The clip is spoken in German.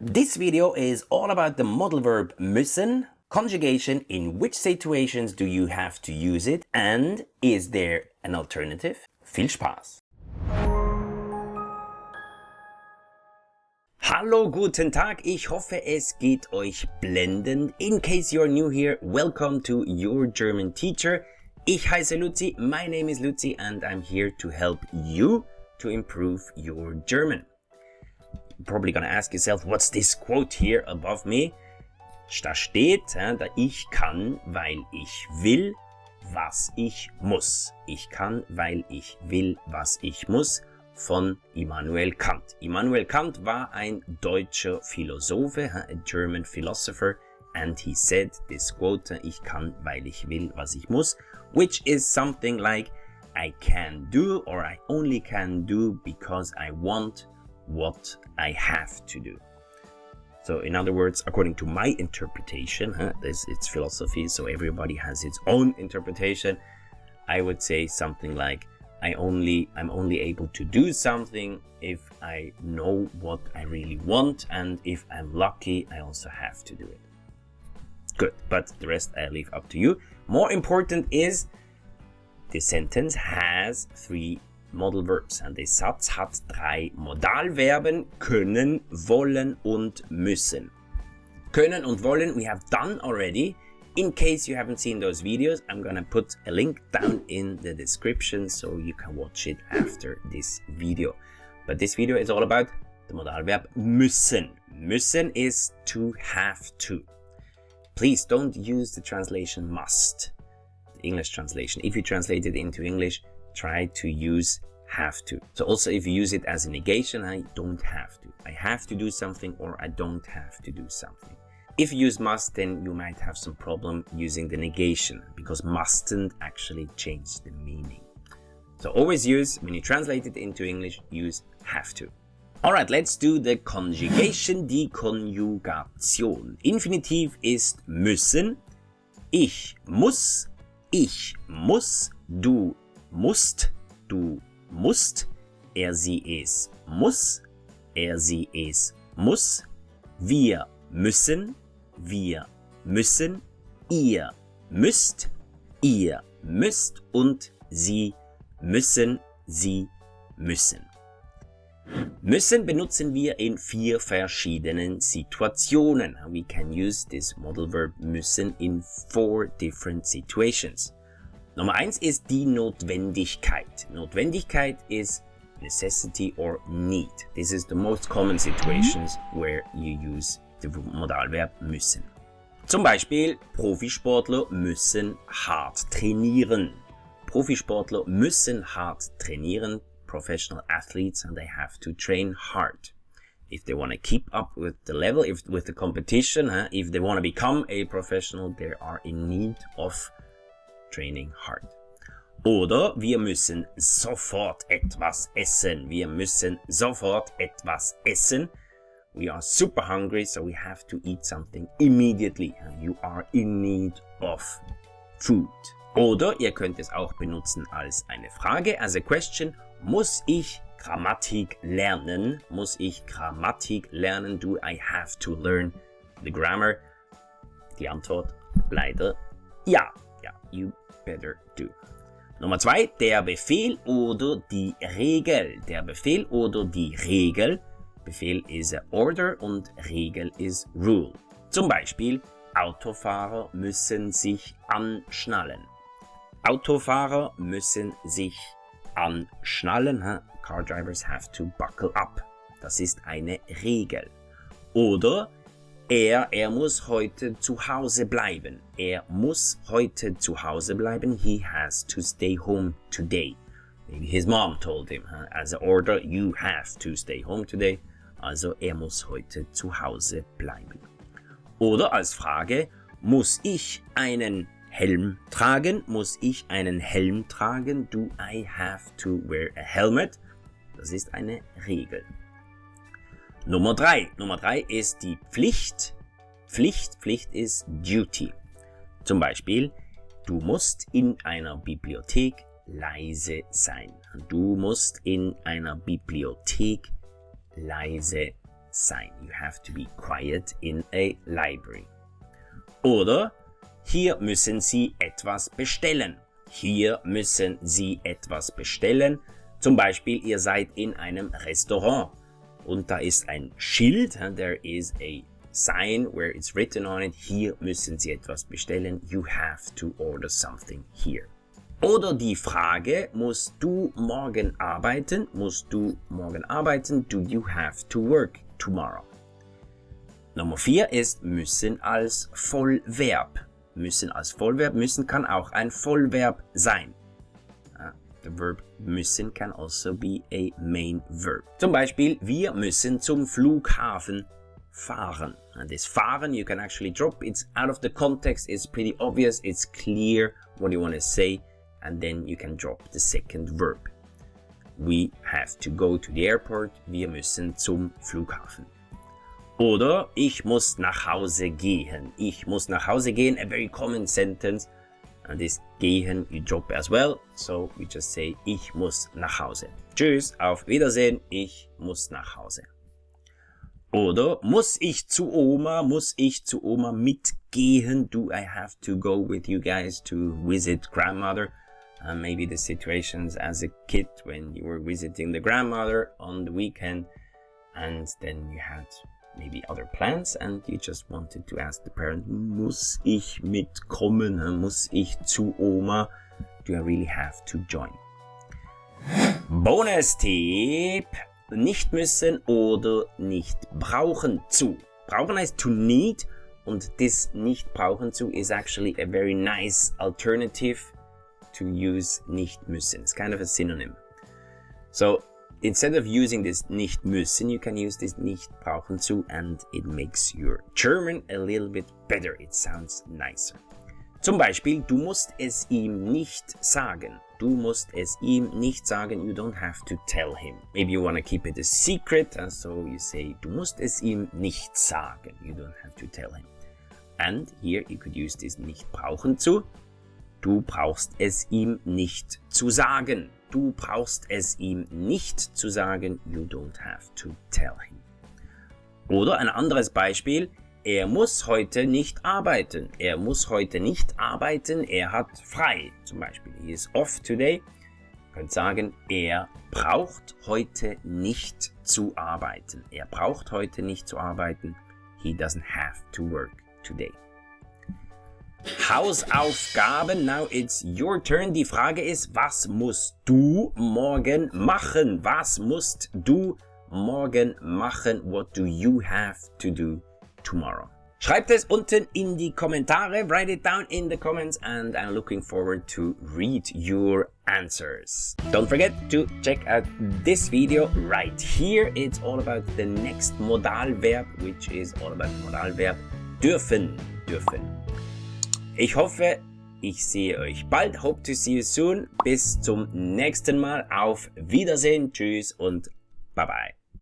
This video is all about the modal verb müssen, conjugation, in which situations do you have to use it, and is there an alternative? Viel Spaß! Hallo, guten Tag, ich hoffe es geht euch blendend. In case you're new here, welcome to Your German Teacher. Ich heiße Luzi, my name is Luzi, and I'm here to help you to improve your German. You're probably gonna ask yourself, what's this quote here above me? Da steht, da ich kann, weil ich will, was ich muss. Ich kann, weil ich will, was ich muss, von Immanuel Kant. Immanuel Kant war ein deutscher Philosophe, a German philosopher, and he said this quote, ich kann, weil ich will, was ich muss, which is something like, I can do, or I only can do because I want what I have to do. So in other words, according to my interpretation, it's philosophy, so everybody has its own interpretation. I would say something like, I'm only able to do something if I know what I really want, and if I'm lucky, I also have to do it. Good, but the rest I leave up to you. More important is, the sentence has three modal verbs, and the Satz hat drei Modalverben, können, wollen und müssen. Können und wollen we have done already. In case you haven't seen those videos, I'm gonna put a link down in the description so you can watch it after this video. But this video is all about the Modalverb müssen. Müssen is to have to. Please don't use the translation must, the English translation. If you translate it into English, try to use have to. So also if you use it as a negation, I don't have to. I have to do something, or I don't have to do something. If you use must, then you might have some problem using the negation, because mustn't actually change the meaning. So always use, when you translate it into English, use have to. Alright, let's do the conjugation, die Konjugation. Infinitiv ist müssen. Ich muss, du musst, er, sie, es muss, er, sie, es muss, wir müssen, ihr müsst und sie müssen. Müssen benutzen wir in 4 verschiedenen Situationen. We can use this modal verb müssen in 4 different situations. Nummer 1 ist die Notwendigkeit. Notwendigkeit is necessity or need. This is the most common situations where you use the Modalverb müssen. Zum Beispiel, Profisportler müssen hart trainieren. Profisportler müssen hart trainieren. Professional athletes, and they have to train hard. If they want to keep up with the level, with the competition, if they want to become a professional, they are in need of training hard. Oder wir müssen sofort etwas essen. Wir müssen sofort etwas essen. We are super hungry, so we have to eat something immediately. You are in need of food. Oder ihr könnt es auch benutzen als eine Frage, as a question. Muss ich Grammatik lernen? Muss ich Grammatik lernen? Do I have to learn the grammar? Die Antwort leider ja. Ja, you better do. Nummer 2, der Befehl oder die Regel. Der Befehl oder die Regel. Befehl is a order und Regel is rule. Zum Beispiel, Autofahrer müssen sich anschnallen. Autofahrer müssen sich anschnallen. Car drivers have to buckle up. Das ist eine Regel. Oder er muss heute zu Hause bleiben. Er muss heute zu Hause bleiben. He has to stay home today. Maybe his mom told him, as an order, you have to stay home today. Also er muss heute zu Hause bleiben. Oder als Frage, muss ich einen Helm tragen? Muss ich einen Helm tragen? Do I have to wear a helmet? Das ist eine Regel. Nummer 3. Nummer 3 ist die Pflicht. Pflicht ist Duty. Zum Beispiel, du musst in einer Bibliothek leise sein. Du musst in einer Bibliothek leise sein. You have to be quiet in a library. Oder hier müssen Sie etwas bestellen. Hier müssen Sie etwas bestellen. Zum Beispiel, ihr seid in einem Restaurant und da ist ein Schild. There is a sign where it's written on it. Hier müssen Sie etwas bestellen. You have to order something here. Oder die Frage, musst du morgen arbeiten? Musst du morgen arbeiten? Do you have to work tomorrow? Nummer 4 ist müssen als Vollverb. Müssen als Vollverb. Müssen kann auch ein Vollverb sein. The verb müssen can also be a main verb. Zum Beispiel, wir müssen zum Flughafen fahren. And this fahren, you can actually drop. It's out of the context. It's pretty obvious. It's clear what you want to say. And then you can drop the second verb. We have to go to the airport. Wir müssen zum Flughafen. Oder ich muss nach Hause gehen. Ich muss nach Hause gehen. A very common sentence. And this gehen, you drop as well. So we just say, ich muss nach Hause. Tschüss, auf Wiedersehen, ich muss nach Hause. Oder muss ich zu Oma mitgehen? Do I have to go with you guys to visit grandmother? Maybe the situations as a kid when you were visiting the grandmother on the weekend and then you had maybe other plans and you just wanted to ask the parent, muss ich mitkommen? Muss ich zu Oma? Do I really have to join? Bonus-Tipp. Nicht müssen oder nicht brauchen zu. Brauchen heißt to need und this nicht brauchen zu is actually a very nice alternative to use nicht müssen. It's kind of a synonym. So instead of using this nicht müssen, you can use this nicht brauchen zu and it makes your German a little bit better. It sounds nicer. Zum Beispiel, du musst es ihm nicht sagen. Du musst es ihm nicht sagen. You don't have to tell him. Maybe you want to keep it a secret, and so you say, du musst es ihm nicht sagen. You don't have to tell him. And here you could use this nicht brauchen zu. Du brauchst es ihm nicht zu sagen. Du brauchst es ihm nicht zu sagen. You don't have to tell him. Oder ein anderes Beispiel. Er muss heute nicht arbeiten. Er muss heute nicht arbeiten. Er hat frei. Zum Beispiel, he is off today. Ihr könnt sagen, er braucht heute nicht zu arbeiten. Er braucht heute nicht zu arbeiten. He doesn't have to work today. Hausaufgaben. Now it's your turn. Die Frage ist, was musst du morgen machen? Was musst du morgen machen? What do you have to do tomorrow? Schreibt es unten in die Kommentare. Write it down in the comments and I'm looking forward to read your answers. Don't forget to check out this video right here. It's all about the next Modalverb, which is all about Modalverb dürfen. Ich hoffe, ich sehe euch bald. Hope to see you soon. Bis zum nächsten Mal. Auf Wiedersehen. Tschüss und bye bye.